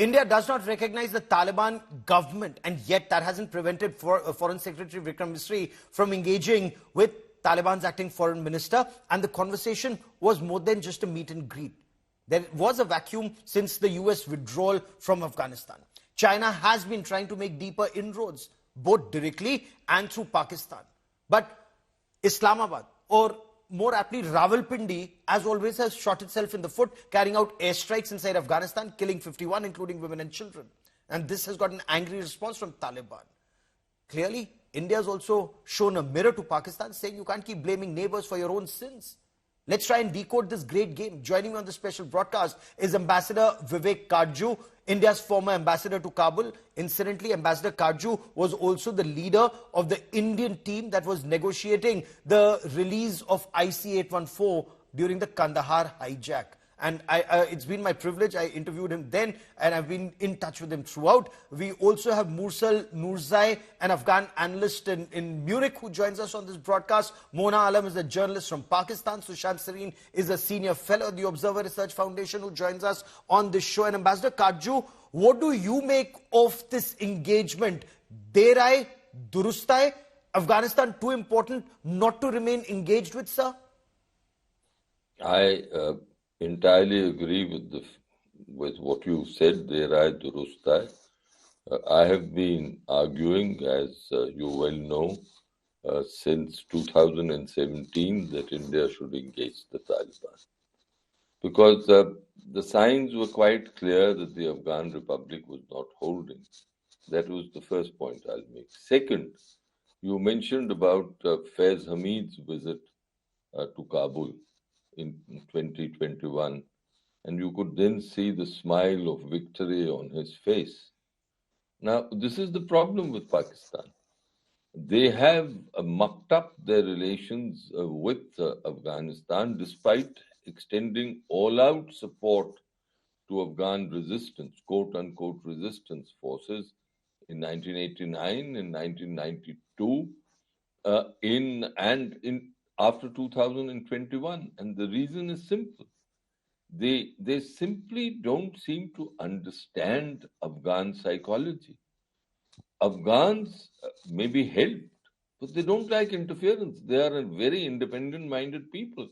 India does not recognize the Taliban government, and yet that hasn't prevented Foreign Secretary Vikram Misri from engaging with Taliban's acting foreign minister, and the conversation was more than just a meet and greet. There was a vacuum since the US withdrawal from Afghanistan. China has been trying to make deeper inroads, both directly and through Pakistan. But Islamabad, or more aptly Rawalpindi, as always, has shot itself in the foot, carrying out airstrikes inside Afghanistan, killing 51, including women and children. And this has got an angry response from Taliban. Clearly, India has also shown a mirror to Pakistan, saying you can't keep blaming neighbors for your own sins. Let's try and decode this great game. Joining me on the special broadcast is Ambassador Vivek Kaju, India's former ambassador to Kabul. Incidentally, Ambassador Kaju was also the leader of the Indian team that was negotiating the release of IC-814 during the Kandahar hijack. And it's been my privilege. I interviewed him then, and I've been in touch with him throughout. We also have Mursal Nurzai, an Afghan analyst in Munich, who joins us on this broadcast. Mona Alam is a journalist from Pakistan. Sushant Sareen is a senior fellow at the Observer Research Foundation, who joins us on this show. And Ambassador Kaju, what do you make of this engagement? Der aaye, durust aaye, Afghanistan too important not to remain engaged with, sir? I entirely agree with what you said, Der aaye, durust aaye. I have been arguing, as you well know, since 2017 that India should engage the Taliban. Because the signs were quite clear that the Afghan Republic was not holding. That was the first point I'll make. Second, you mentioned about Faiz Hamid's visit to Kabul in 2021, and you could then see the smile of victory on his face. Now, this is the problem with Pakistan. They have mucked up their relations with Afghanistan despite extending all-out support to Afghan resistance, quote-unquote resistance forces in 1989, in 1992, after 2021. And the reason is simple. They simply don't seem to understand Afghan psychology. Afghans may be helped, but they don't like interference. They are a very independent-minded people.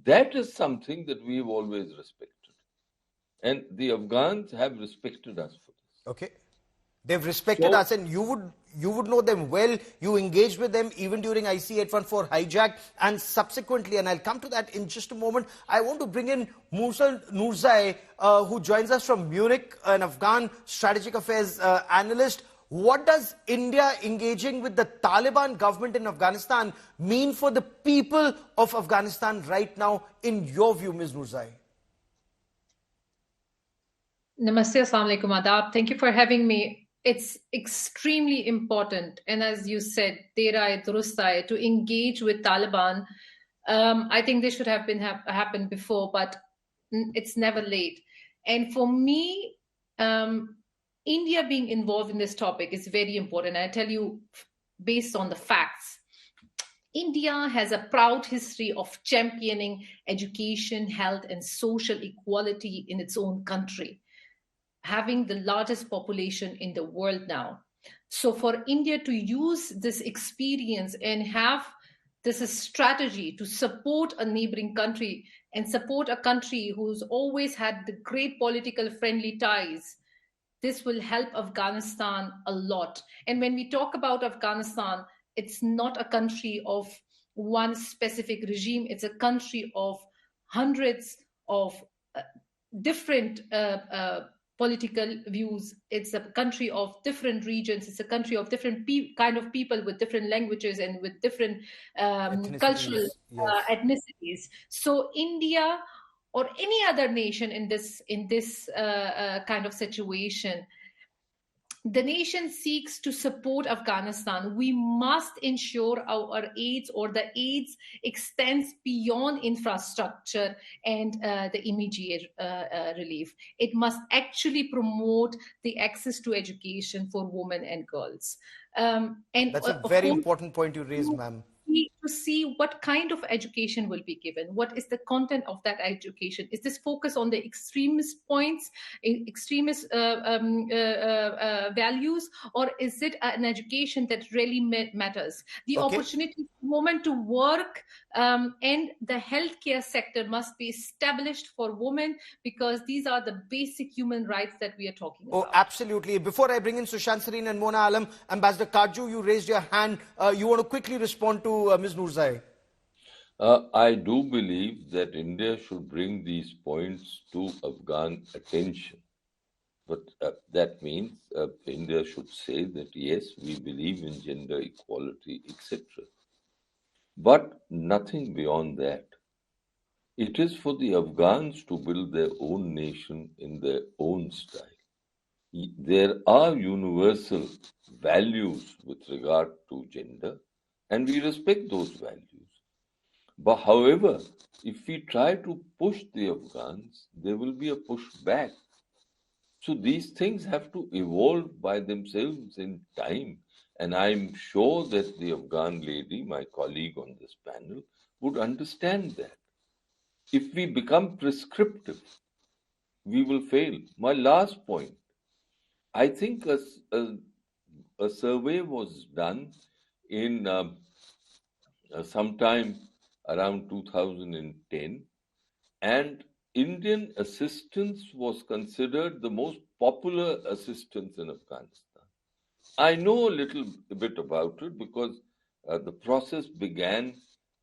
That is something that we've always respected. And the Afghans have respected us for this. Okay. They've respected us, and you would know them well. You engaged with them even during IC-814 hijack, and subsequently, and I'll come to that in just a moment. I want to bring in Mursal Nurzai, who joins us from Munich, an Afghan strategic affairs analyst. What does India engaging with the Taliban government in Afghanistan mean for the people of Afghanistan right now, in your view, Ms. Nurzai? Namaste, Assalamu alaikum, Adab. Thank you for having me. It's extremely important, and as you said, der aaye, durust aaye, to engage with Taliban. I think this should have happened before, but it's never late. And for me, India being involved in this topic is very important. I tell you, based on the facts, India has a proud history of championing education, health, and social equality in its own country, having the largest population in the world now. So for India to use this experience and have this strategy to support a neighboring country and support a country who's always had the great political friendly ties, this will help Afghanistan a lot. And when we talk about Afghanistan, it's not a country of one specific regime. It's a country of hundreds of different political views. It's a country of different regions. It's a country of different kind of people with different languages and with different cultural ethnicities. So India or any other nation in this kind of situation, the nation seeks to support Afghanistan. We must ensure our aids or the aids extends beyond infrastructure and the immediate relief. It must actually promote the access to education for women and girls. And that's a very important point you raised, ma'am. to see what kind of education will be given. What is the content of that education? Is this focus on the extremist points, extremist values, or is it an education that really matters? The Okay. opportunity moment to work and the healthcare sector must be established for women, because these are the basic human rights that we are talking about. Oh, absolutely. Before I bring in Sushant Sareen and Mona Alam, Ambassador Kaju, you raised your hand. You want to quickly respond to Ms. Noorzai? I do believe that India should bring these points to Afghan attention. But that means India should say that, yes, we believe in gender equality, etc. But nothing beyond that. It is for the Afghans to build their own nation in their own style. There are universal values with regard to gender, and we respect those values. But however, if we try to push the Afghans, there will be a pushback. So these things have to evolve by themselves in time. And I'm sure that the Afghan lady, my colleague on this panel, would understand that. If we become prescriptive, we will fail. My last point, I think a survey was done in sometime around 2010, and Indian assistance was considered the most popular assistance in Afghanistan. I know a little bit about it because the process began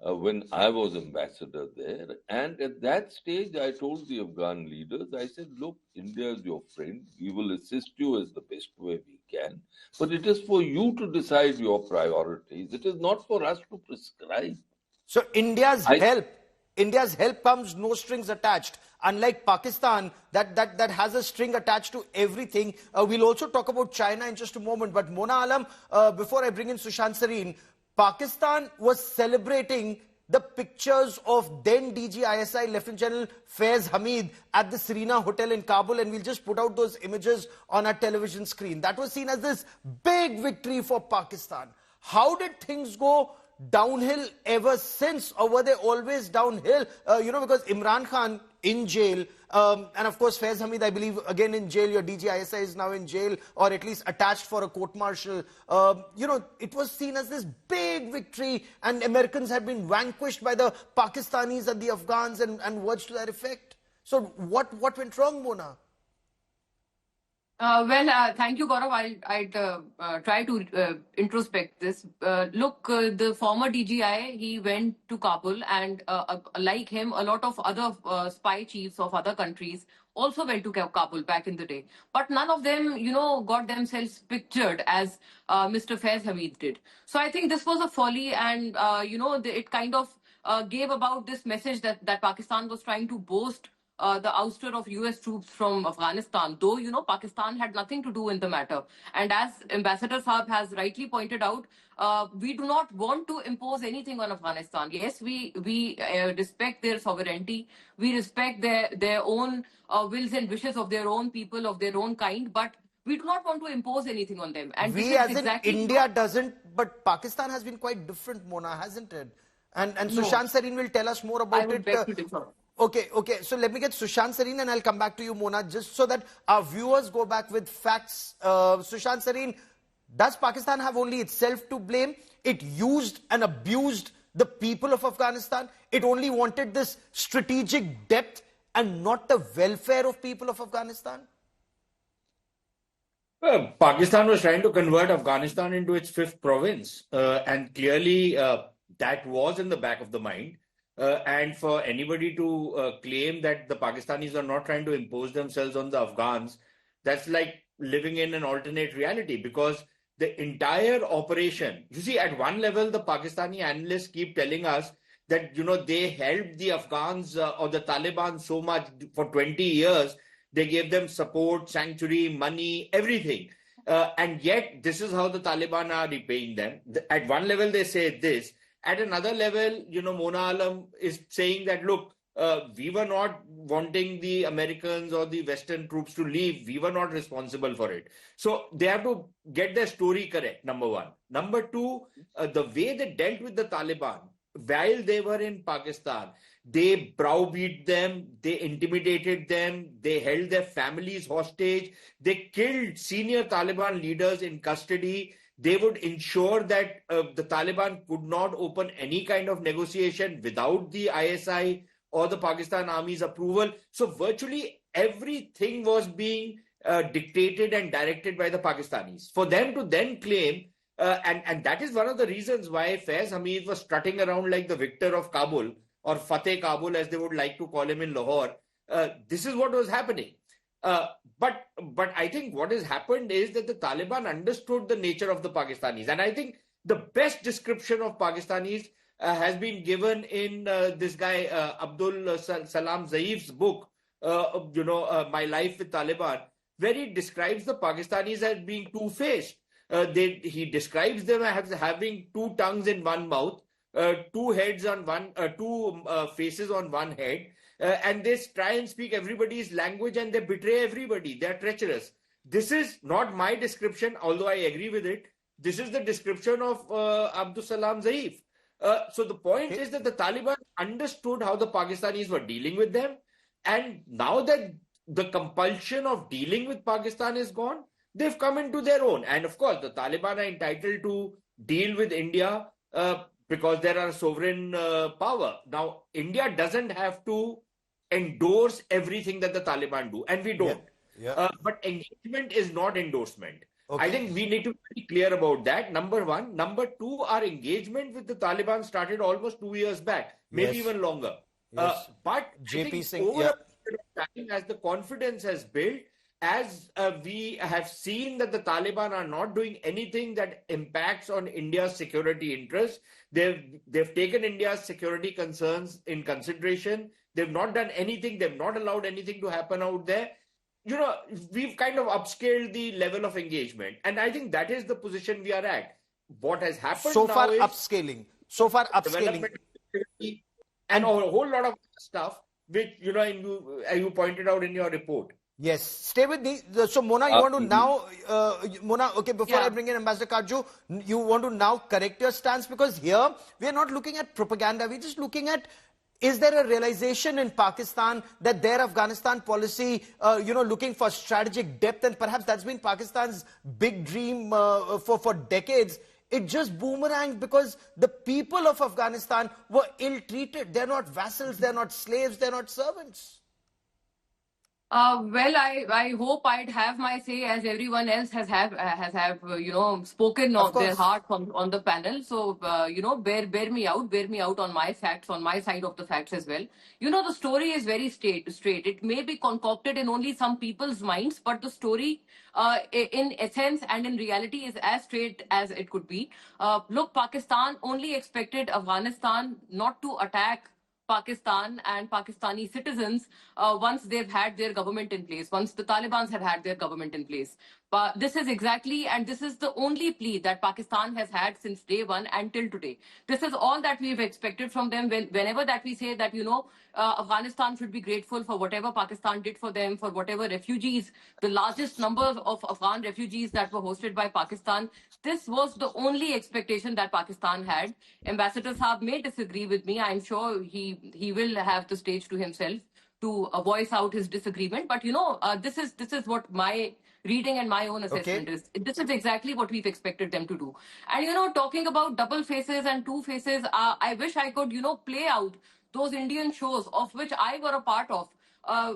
when I was ambassador there. And at that stage, I told the Afghan leaders, I said, look, India is your friend. We will assist you as the best way we can. But it is for you to decide your priorities. It is not for us to prescribe. So India's help comes no strings attached. Unlike Pakistan, that has a string attached to everything. We'll also talk about China in just a moment. But Mona Alam, before I bring in Sushant Sareen, Pakistan was celebrating the pictures of then DG ISI Lieutenant General Faiz Hamid at the Serena Hotel in Kabul, and we'll just put out those images on our television screen. That was seen as this big victory for Pakistan. How did things go downhill ever since, or were they always downhill? Because Imran Khan in jail, and of course Faiz Hamid, I believe, again in jail. Your DGISI is now in jail, or at least attached for a court-martial. It was seen as this big victory, and Americans had been vanquished by the Pakistanis and the Afghans, and words to that effect. So what went wrong, Mona? Thank you, Gaurav. I'd try to introspect this. Look, the former DGI, he went to Kabul, and like him, a lot of other spy chiefs of other countries also went to Kabul back in the day. But none of them, got themselves pictured as Mr. Faiz Hamid did. So I think this was a folly, and, it kind of gave about this message that Pakistan was trying to boast the ouster of US troops from Afghanistan, though, Pakistan had nothing to do in the matter. And as Ambassador Saab has rightly pointed out, we do not want to impose anything on Afghanistan. Yes, we respect their sovereignty. We respect their own wills and wishes of their own people, of their own kind, but we do not want to impose anything on them. And we, as exactly in India, doesn't, but Pakistan has been quite different, Mona, hasn't it? And no. Sushant Sareen will tell us more about it. Beg to differ. Okay. So let me get Sushant Sareen, and I'll come back to you, Mona, just so that our viewers go back with facts. Sushant Sareen, does Pakistan have only itself to blame? It used and abused the people of Afghanistan. It only wanted this strategic depth and not the welfare of people of Afghanistan? Well, Pakistan was trying to convert Afghanistan into its fifth province, and clearly that was in the back of the mind. And for anybody to claim that the Pakistanis are not trying to impose themselves on the Afghans, that's like living in an alternate reality, because the entire operation, you see, at one level, the Pakistani analysts keep telling us that, they helped the Afghans or the Taliban so much for 20 years. They gave them support, sanctuary, money, everything. And yet, this is how the Taliban are repaying them. At one level, they say this. At another level, Mona Alam is saying that, look, We were not wanting the Americans or the Western troops to leave. We were not responsible for it. So they have to get their story correct, number one. Number two, the way they dealt with the Taliban while they were in Pakistan, they browbeat them, they intimidated them, they held their families hostage, they killed senior Taliban leaders in custody. They would ensure that the Taliban could not open any kind of negotiation without the ISI or the Pakistan Army's approval. So virtually everything was being dictated and directed by the Pakistanis. For them to then claim, and that is one of the reasons why Faiz Hamid was strutting around like the victor of Kabul, or Fateh Kabul as they would like to call him in Lahore. This is what was happening. But I think what has happened is that the Taliban understood the nature of the Pakistanis. And I think the best description of Pakistanis has been given in this guy, Abdul Salam Zaif's book, My Life with Taliban, where he describes the Pakistanis as being two-faced. He describes them as having two tongues in one mouth, two heads on one, two faces on one head, and they try and speak everybody's language and they betray everybody. They are treacherous. This is not my description, although I agree with it. This is the description of Abdul Salam Zaif. So the point is that the Taliban understood how the Pakistanis were dealing with them. And now that the compulsion of dealing with Pakistan is gone, they've come into their own. And of course, the Taliban are entitled to deal with India because there are sovereign power. Now, India doesn't have to endorse everything that the Taliban do, and we don't. But engagement is not endorsement. Okay. I think we need to be clear about that, number one. Number two, our engagement with the Taliban started almost 2 years back, maybe even longer. But JP Singh, over a period of time, as the confidence has built, as we have seen that the Taliban are not doing anything that impacts on India's security interests, they've taken India's security concerns in consideration. They've not done anything. They've not allowed anything to happen out there. We've kind of upscaled the level of engagement. And I think that is the position we are at. What has happened so now far is upscaling. And a whole lot of stuff, which, you pointed out in your report. Yes, stay with me. So, Mona, you want to now, Mona, okay, before I bring in Ambassador Kaju, you want to now correct your stance, because here we are not looking at propaganda. We're just looking at, is there a realization in Pakistan that their Afghanistan policy, looking for strategic depth, and perhaps that's been Pakistan's big dream for decades. It just boomeranged because the people of Afghanistan were ill-treated. They're not vassals, they're not slaves, they're not servants. Well, I hope I'd have my say as everyone else has spoken of their heart on the panel. So bear me out on my facts, on my side of the facts as well. The story is very straight. It may be concocted in only some people's minds, but the story in essence and in reality is as straight as it could be. Look, Pakistan only expected Afghanistan not to attack Pakistan and Pakistani citizens once they've had their government in place, once the Taliban have had their government in place. But this is exactly, and this is the only plea that Pakistan has had since day one until today. This is all that we've expected from them. Whenever that we say that, Afghanistan should be grateful for whatever Pakistan did for them, for whatever refugees, the largest number of Afghan refugees that were hosted by Pakistan. This was the only expectation that Pakistan had. Ambassador Saab may disagree with me. I'm sure he will have the stage to himself to voice out his disagreement. But, this is what my reading and my own assessment is. This is exactly what we've expected them to do. And, talking about double faces and two faces, I wish I could, play out those Indian shows of which I were a part of.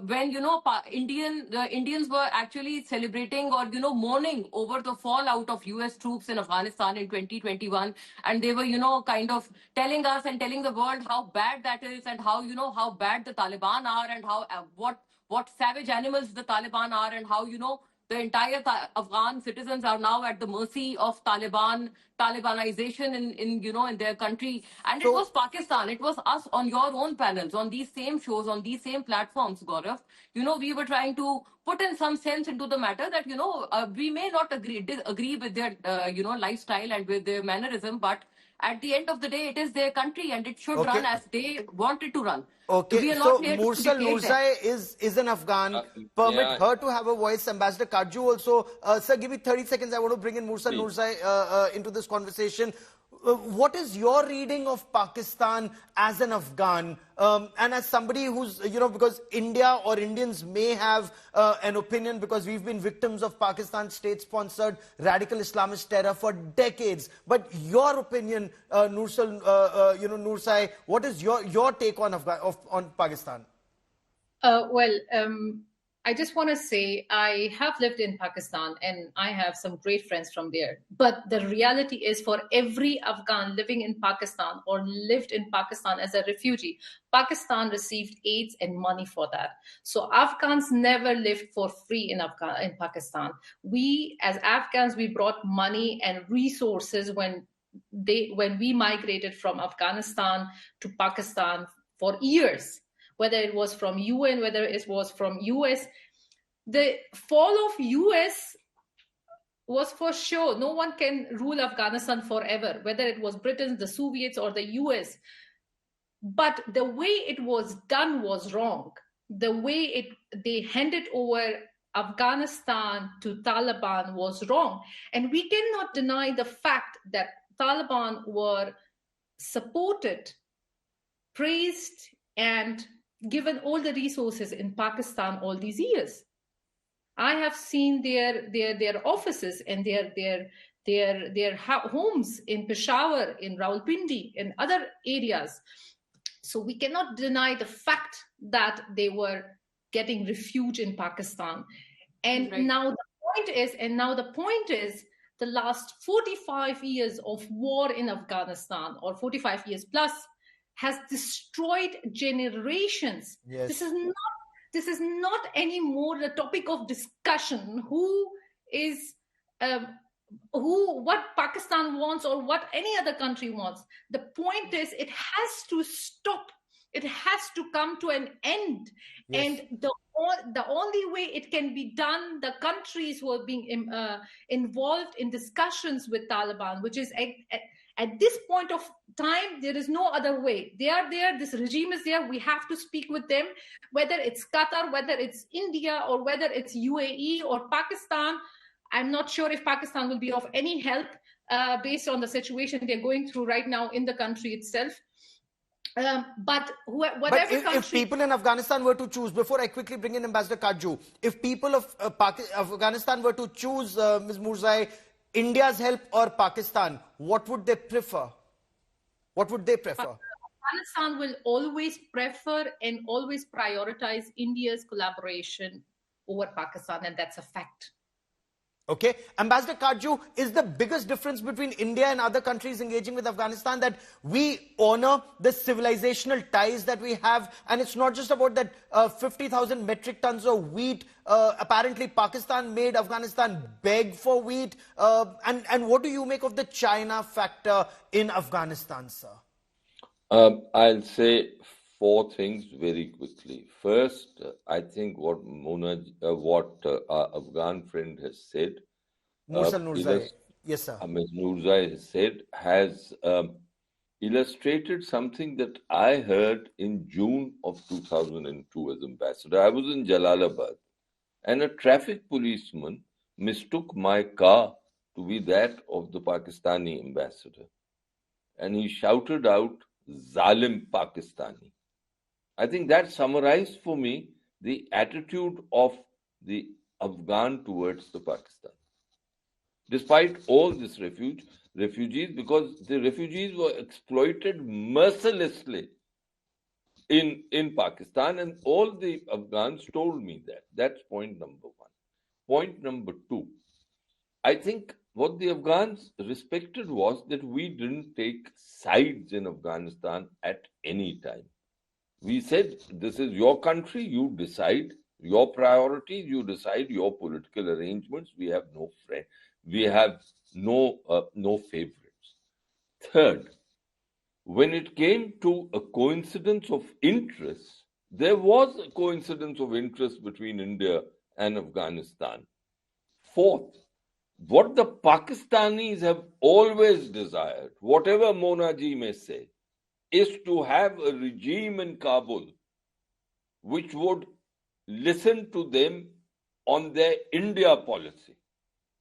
When the Indians were actually celebrating or mourning over the fallout of US troops in Afghanistan in 2021, and they were kind of telling us and telling the world how bad that is, and how how bad the Taliban are, and how what savage animals the Taliban are, and how the entire Afghan citizens are now at the mercy of Talibanization in their country. And it was Pakistan, it was us on your own panels, on these same shows, on these same platforms, Gaurav. We were trying to put in some sense into the matter that, we may not agree with their, lifestyle and with their mannerism, but At the end of the day, it is their country and it should Okay. run as they want it to run. Okay, We are so not here to Mursal dictate them. Nurzai is an Afghan. Permit yeah. her to have a voice. Ambassador Kaju also. Sir, give me 30 seconds. I want to bring in Mursal Please. Nurzai into this conversation. What is your reading of Pakistan as an Afghan? And as somebody who's, because India or Indians may have an opinion because we've been victims of Pakistan state-sponsored radical Islamist terror for decades. But your opinion, Nurzai, what is your take on on Pakistan? I just want to say I have lived in Pakistan and I have some great friends from there. But the reality is for every Afghan living in Pakistan or lived in Pakistan as a refugee, Pakistan received aids and money for that. So Afghans never lived for free in Pakistan. We as Afghans, we brought money and resources when we migrated from Afghanistan to Pakistan for years. Whether it was from UN, whether it was from US. The fall of US was for sure. No one can rule Afghanistan forever, whether it was Britain, the Soviets, or the US. But the way it was done was wrong. The way they handed over Afghanistan to Taliban was wrong. And we cannot deny the fact that Taliban were supported, praised, and given all the resources in Pakistan all these years. I have seen their offices and their homes in Peshawar, in Rawalpindi, in other areas. So we cannot deny the fact that they were getting refuge in Pakistan. And Right. now the point is the last 45 years of war in Afghanistan, or 45 years plus, has destroyed generations. Yes. This is not anymore the topic of discussion. What Pakistan wants or what any other country wants. The point is, it has to stop. It has to come to an end. Yes. And the only way it can be done, the countries who are being involved in discussions with Taliban, which is at this point of time, there is no other way. They are there. This regime is there. We have to speak with them, whether it's Qatar, whether it's India, or whether it's UAE or Pakistan. I'm not sure if Pakistan will be of any help based on the situation they're going through right now in the country itself. But if people in Afghanistan were to choose, before I quickly bring in Ambassador Kaju, if people of Afghanistan were to choose, Ms. Murzai, India's help or Pakistan, what would they prefer? What would they prefer? Afghanistan will always prefer and always prioritize India's collaboration over Pakistan, and that's a fact. Okay. Ambassador Kaju, is the biggest difference between India and other countries engaging with Afghanistan that we honor the civilizational ties that we have, and it's not just about that 50,000 metric tons of wheat. Apparently Pakistan made Afghanistan beg for wheat. And what do you make of the China factor in Afghanistan, sir? I'll say four things very quickly. First, I think what our Afghan friend has said, Mursal Nurzai. Yes, sir. Ms. Nurzai has said, has illustrated something that I heard in June of 2002 as ambassador. I was in Jalalabad, and a traffic policeman mistook my car to be that of the Pakistani ambassador. And he shouted out, "Zalim Pakistani." I think that summarized for me the attitude of the Afghan towards the Pakistan. Despite all this refugees, because the refugees were exploited mercilessly in Pakistan, and all the Afghans told me that. That's point number one. Point number two, I think what the Afghans respected was that we didn't take sides in Afghanistan at any time. We said, this is your country, you decide your priorities, you decide your political arrangements. We have no friend, we have no favorites. Third, when it came to a coincidence of interest, there was a coincidence of interest between India and Afghanistan. Fourth, what the Pakistanis have always desired, whatever Monaji may say, is to have a regime in Kabul which would listen to them on their India policy.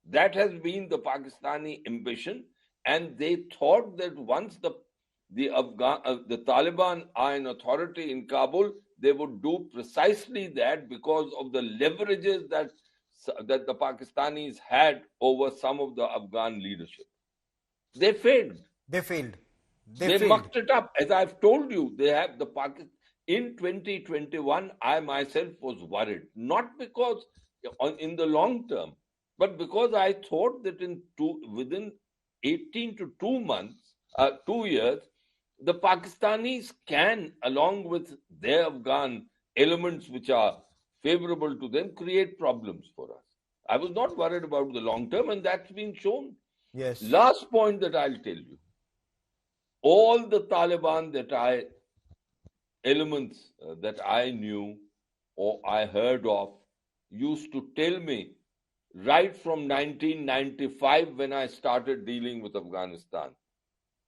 That has been the Pakistani ambition, and they thought that once the Taliban are in authority in Kabul, they would do precisely that because of the leverages that the Pakistanis had over some of the Afghan leadership. They failed. They mucked it up. As I've told you, they have the Pakistan. In 2021, I myself was worried, not because in the long term, but because I thought that within 18 to 2 years, the Pakistanis can, along with their Afghan elements which are favorable to them, create problems for us. I was not worried about the long term, and that's been shown. Yes. Last point that I'll tell you. All the Taliban elements that I knew or I heard of used to tell me right from 1995 when I started dealing with Afghanistan.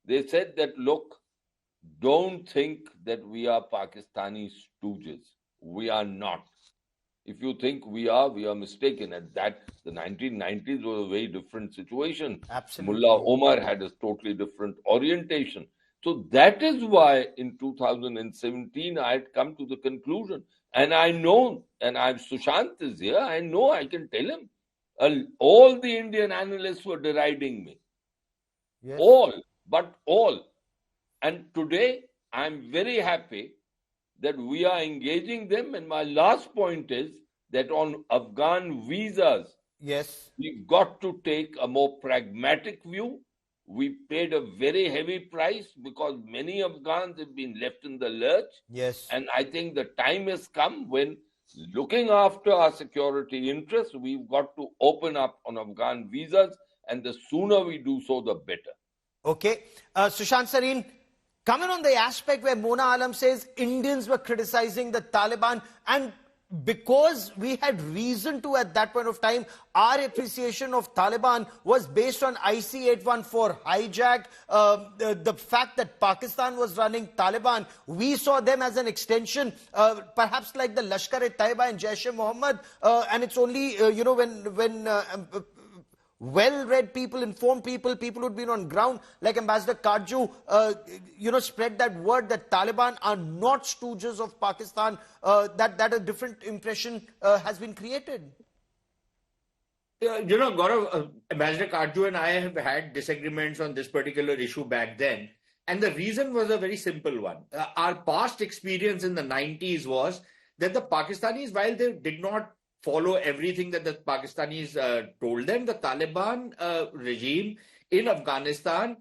They said that, look, don't think that we are Pakistani stooges. We are not. If you think we are mistaken. At that, the 1990s was a very different situation. Absolutely. Mullah Omar had a totally different orientation. So that is why in 2017 I had come to the conclusion, and I know, and Sushant is here, I know I can tell him, all the Indian analysts were deriding me. Yes. All. And today I'm very happy that we are engaging them. And my last point is that on Afghan visas, yes, we've got to take a more pragmatic view. We paid a very heavy price because many Afghans have been left in the lurch. Yes. And I think the time has come when, looking after our security interests, we've got to open up on Afghan visas, and the sooner we do so, the better. Okay. Sushant Sareen, coming on the aspect where Mona Alam says Indians were criticizing the Taliban, and because we had reason to at that point of time, our appreciation of Taliban was based on IC-814 hijack, the fact that Pakistan was running Taliban. We saw them as an extension, perhaps like the Lashkar-e-Taiba and Jaish-e-Mohammed, and it's only, when well-read people, informed people who'd been on ground, like Ambassador Kaju, spread that word that Taliban are not stooges of Pakistan, that a different impression has been created. Gaurav, Ambassador Kaju and I have had disagreements on this particular issue back then. And the reason was a very simple one. Our past experience in the 90s was that the Pakistanis, while they did not follow everything that the Pakistanis told them, the Taliban regime in Afghanistan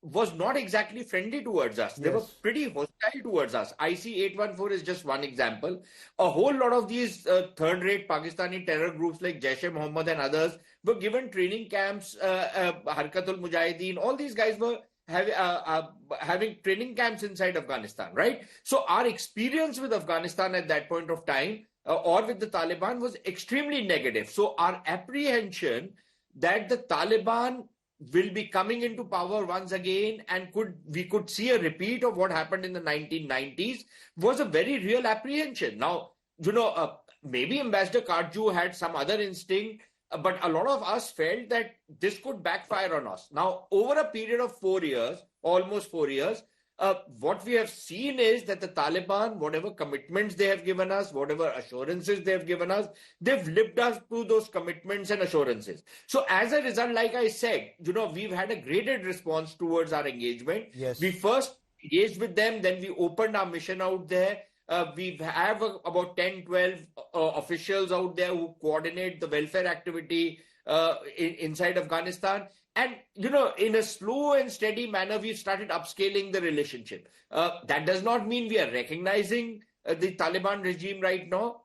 was not exactly friendly towards us. They were pretty hostile towards us. IC-814 is just one example. A whole lot of these third-rate Pakistani terror groups like Jaish-e-Mohammed and others were given training camps. Harkatul Mujahideen, all these guys were having training camps inside Afghanistan, right? So our experience with Afghanistan at that point of time or with the Taliban was extremely negative. So our apprehension that the Taliban will be coming into power once again and we could see a repeat of what happened in the 1990s was a very real apprehension. Now, maybe Ambassador Kaju had some other instinct, but a lot of us felt that this could backfire on us. Now, over a period of 4 years, almost 4 years, what we have seen is that the Taliban, whatever commitments they have given us, whatever assurances they have given us, they've lived up to those commitments and assurances. So as a result, like I said, we've had a graded response towards our engagement. Yes. We first engaged with them, then we opened our mission out there. We have about 10, 12 officials out there who coordinate the welfare activity inside Afghanistan. And, in a slow and steady manner, we've started upscaling the relationship. That does not mean we are recognizing the Taliban regime right now.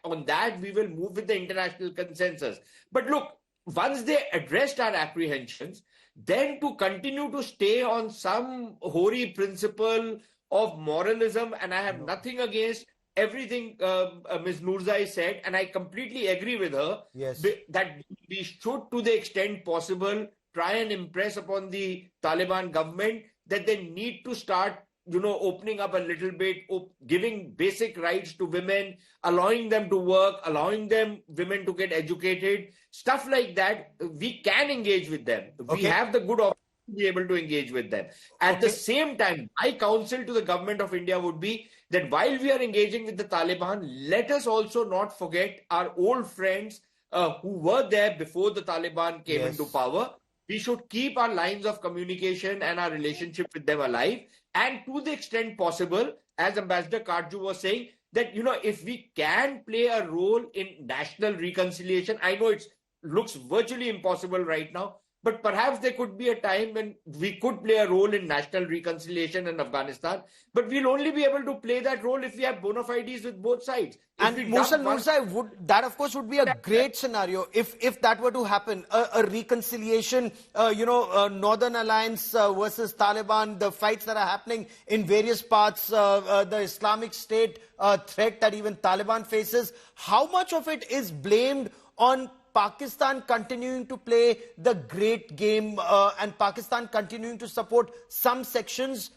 On that, we will move with the international consensus. But look, once they addressed our apprehensions, then to continue to stay on some hoary principle of moralism, and I have nothing against everything Ms. Noorzai said, and I completely agree with her. Yes. That we should, to the extent possible, try and impress upon the Taliban government that they need to start, opening up a little bit, giving basic rights to women, allowing them to work, allowing women to get educated, stuff like that. We can engage with them. We Okay. have the good option to be able to engage with them. At the same time, my counsel to the government of India would be that while we are engaging with the Taliban, let us also not forget our old friends who were there before the Taliban came into power. We should keep our lines of communication and our relationship with them alive. And to the extent possible, as Ambassador Kaju was saying, that, if we can play a role in national reconciliation, I know it looks virtually impossible right now, but perhaps there could be a time when we could play a role in national reconciliation in Afghanistan. But we'll only be able to play that role if we have bona fides with both sides. And Musa Noorzai, that of course would be a great scenario if that were to happen. A reconciliation, Northern Alliance versus Taliban, the fights that are happening in various parts, the Islamic State threat that even Taliban faces. How much of it is blamed on Pakistan continuing to play the great game and Pakistan continuing to support some sections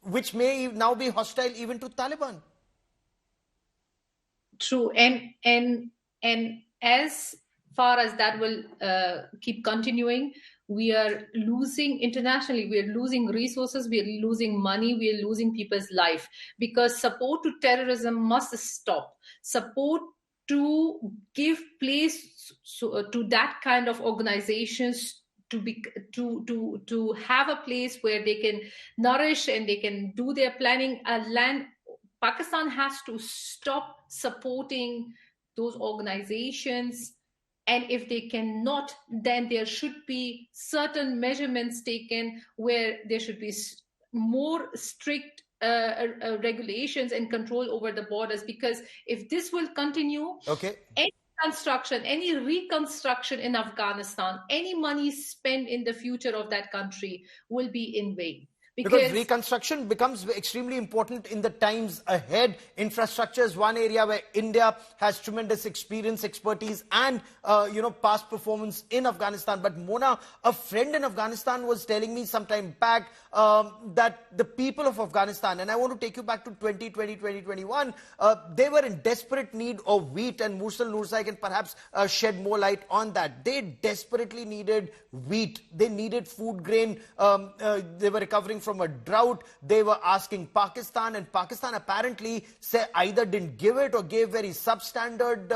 which may now be hostile even to Taliban? True, and as far as that will keep continuing, we are losing internationally. We are losing resources. We are losing money. We are losing people's life, because support to terrorism must stop. Support to give place to that kind of organizations to have a place where they can nourish and they can do their planning. Pakistan has to stop supporting those organizations, and if they cannot, then there should be certain measurements taken where there should be more strict regulations and control over the borders, because if this will continue, any reconstruction in Afghanistan, any money spent in the future of that country will be in vain. Because reconstruction becomes extremely important in the times ahead. Infrastructure is one area where India has tremendous experience, expertise, and past performance in Afghanistan. But Mona, a friend in Afghanistan was telling me some time back that the people of Afghanistan, and I want to take you back to 2020, 2021, they were in desperate need of wheat, and Musa Noorzai can perhaps shed more light on that. They desperately needed wheat. They needed food grain. They were recovering from a drought. They were asking Pakistan, and Pakistan apparently either didn't give it or gave very substandard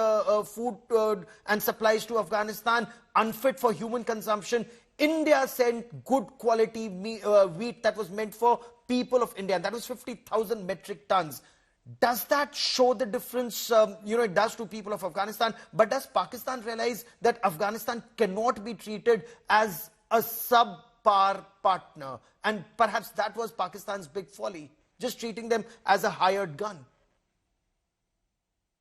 food and supplies to Afghanistan, unfit for human consumption. India sent good quality wheat that was meant for people of India, and that was 50,000 metric tons. Does that show the difference? It does to people of Afghanistan, but does Pakistan realize that Afghanistan cannot be treated as a subpar partner? And perhaps that was Pakistan's big folly, just treating them as a hired gun.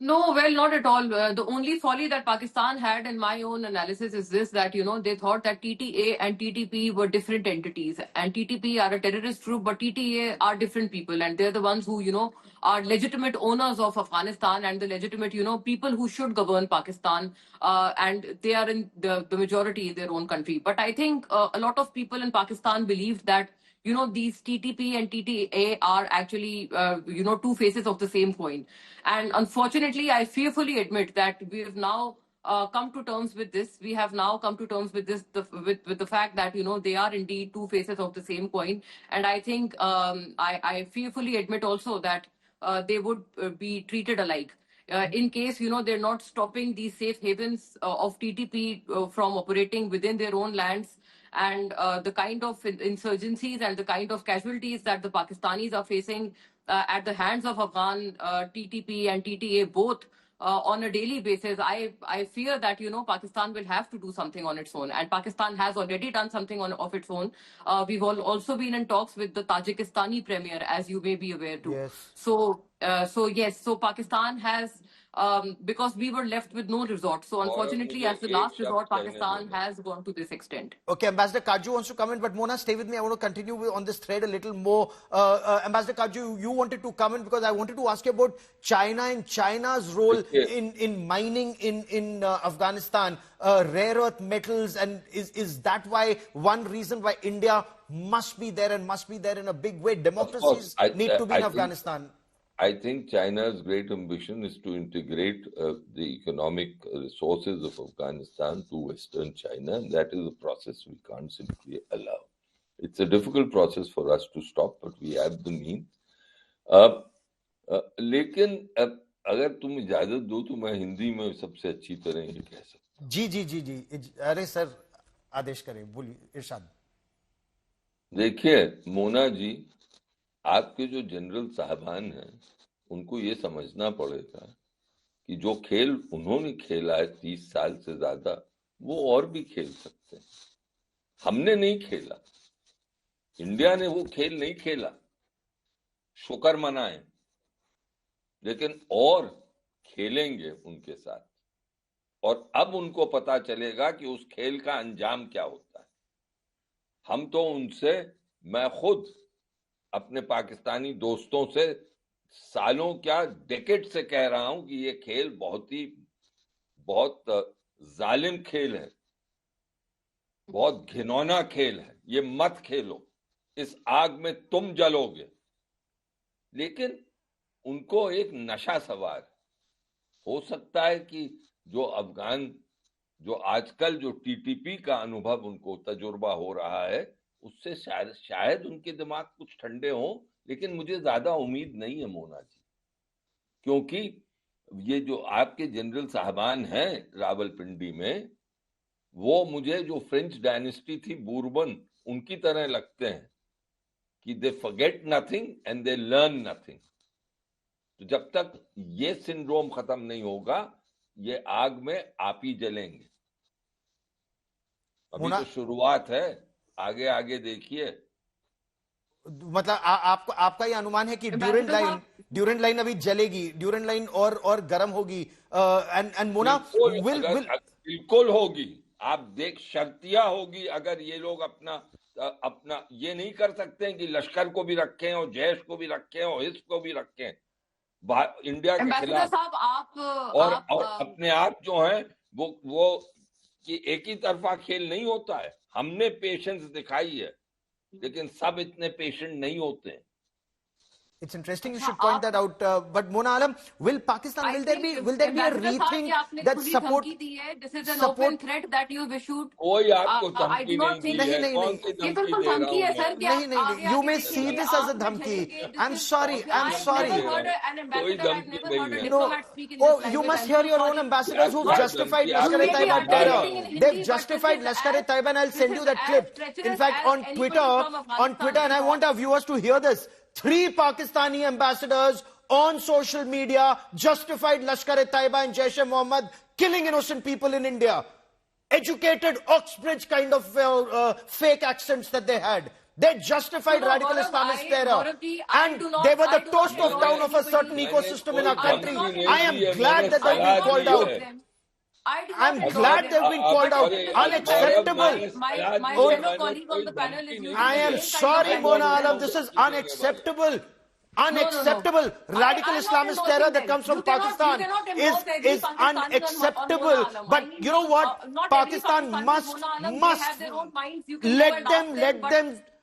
No, well, not at all. The only folly that Pakistan had, in my own analysis, is this, that, they thought that TTA and TTP were different entities. And TTP are a terrorist group, but TTA are different people. And they're the ones who, are legitimate owners of Afghanistan and the legitimate, people who should govern Pakistan. And they are in the majority in their own country. But I think a lot of people in Pakistan believed that, these TTP and TTA are actually, two faces of the same coin. And unfortunately, I fearfully admit that we have now come to terms with this. We have now come to terms with this, with the fact that, they are indeed two faces of the same coin. And I think I fearfully admit also that they would be treated alike. In case, they're not stopping these safe havens of TTP from operating within their own lands, and the kind of insurgencies and the kind of casualties that the Pakistanis are facing at the hands of Afghan TTP and TTA both on a daily basis, I fear that, Pakistan will have to do something on its own. And Pakistan has already done something of its own. We've also been in talks with the Tajikistani premier, as you may be aware too. Yes. So Pakistan has because we were left with no resort. So unfortunately, as the last resort, Pakistan has gone to this extent. Okay, Ambassador Kaju wants to comment, but Mona, stay with me. I want to continue on this thread a little more. Ambassador Kaju, you wanted to comment because I wanted to ask you about China and China's role in mining in Afghanistan, rare earth metals, and is that why one reason why India must be there and must be there in a big way? Democracies need to be in Afghanistan. I think China's great ambition is to integrate the economic resources of Afghanistan to Western China, and that is a process we can't simply allow. It's a difficult process for us to stop, but we have the means. लेकिन अगर तुम इजाजत दो तो मैं हिंदी में सबसे अच्छी तरह ये कह सकता हूँ. जी. अरे सर, आदेश करें, बोलिए, इरशाद. देखिए मोना जी, आपके जो जनरल साहबान हैं उनको ये समझना पड़ेगा कि जो खेल उन्होंने खेला है 30 साल से ज्यादा, वो और भी खेल सकते हैं. हमने नहीं खेला, इंडिया ने वो खेल नहीं खेला, शुक्र मनाएं, लेकिन और खेलेंगे उनके साथ. और अब उनको पता चलेगा कि उस खेल का अंजाम क्या होता है. हम तो उनसे, मैं खुद अपने पाकिस्तानी दोस्तों से सालों क्या डेकेड से कह रहा हूं कि ये खेल बहुत जालिम खेल है, बहुत घिनौना खेल है, ये मत खेलो, इस आग में तुम जलोगे. लेकिन उनको एक नशा सवार हो सकता है कि जो आजकल जो टीटीपी का अनुभव उनको तजुर्बा हो रहा है, उससे शायद उनके दिमाग कुछ ठंडे हों, लेकिन मुझे ज्यादा उम्मीद नहीं है मोना जी, क्योंकि ये जो आपके जनरल साहबान हैं रावलपिंडी में, वो मुझे जो फ्रेंच डायनेस्टी थी बूरबन, उनकी तरह लगते हैं कि they forget nothing and they learn nothing. तो जब तक ये सिंड्रोम खत्म नहीं होगा, ये आग में आप ही जलेंगे. अभी तो शुरुआत है, आगे आगे देखिए. मतलब आपका ये अनुमान है कि ड्यूरेंट लाइन अभी जलेगी, ड्यूरेंट लाइन और गर्म होगी, एंड मोना बिल्कुल होगी. आप देख, शर्तिया होगी. अगर ये लोग अपना ये नहीं कर सकते हैं कि लश्कर को भी रखें और जैश को भी रखें और हिस्स को भी रखें इंडिया के खिलाफ, और अपने आप जो है वो कि एक ही तरफा खेल नहीं होता है. हमने पेशेंस दिखाई है, लेकिन सब इतने पेशेंट नहीं होते हैं. It's interesting you should point that out. But Mona Alam, will there be a rethink that support? This is an open threat that you have issued. कोई आपको धमकी नहीं दी है. कौन सी धमकी दे रहा हूं? नहीं. You may see this as a dhamki. I'm sorry. कोई धमकी नहीं है. Oh, you must hear your own ambassadors who've justified Lashkar-e-Taiba terror. They've justified Lashkar-e-Taiba, and I'll send you that clip. In fact, on Twitter, and I want our viewers to hear this. 3 Pakistani ambassadors on social media justified Lashkar-e-Taiba and Jaish-e-Mohammed killing innocent people in India. Educated Oxbridge kind of fake accents that they had. They justified radical Islamist terror. And they were the toast of down of a certain ecosystem in our country. I am glad that they've been called out. I'm glad they've been called out. Unacceptable. My fellow colleague on the panel is... I am sorry, Mona Alam. This is unacceptable. Unacceptable. Radical Islamist terror that comes from Pakistan is unacceptable. But you know what? Pakistan must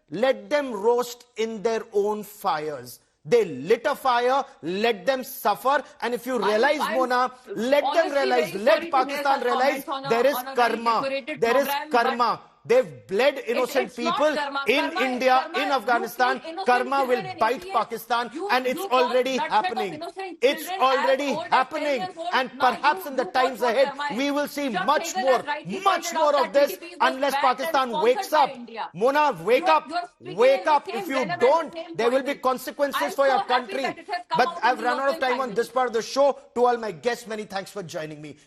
let them roast in their own fires. They lit a fire, let them suffer, and if you realize, Mona, let them realize, let Pakistan realize there is karma. There is karma. They've bled innocent people in India, in Afghanistan. Karma will bite Pakistan, and it's already happening. It's already happening. And perhaps in the times ahead, we will see much more of this unless Pakistan wakes up. Mona, wake up. Wake up. If you don't, there will be consequences for your country. But I've run out of time on this part of the show. To all my guests, many thanks for joining me.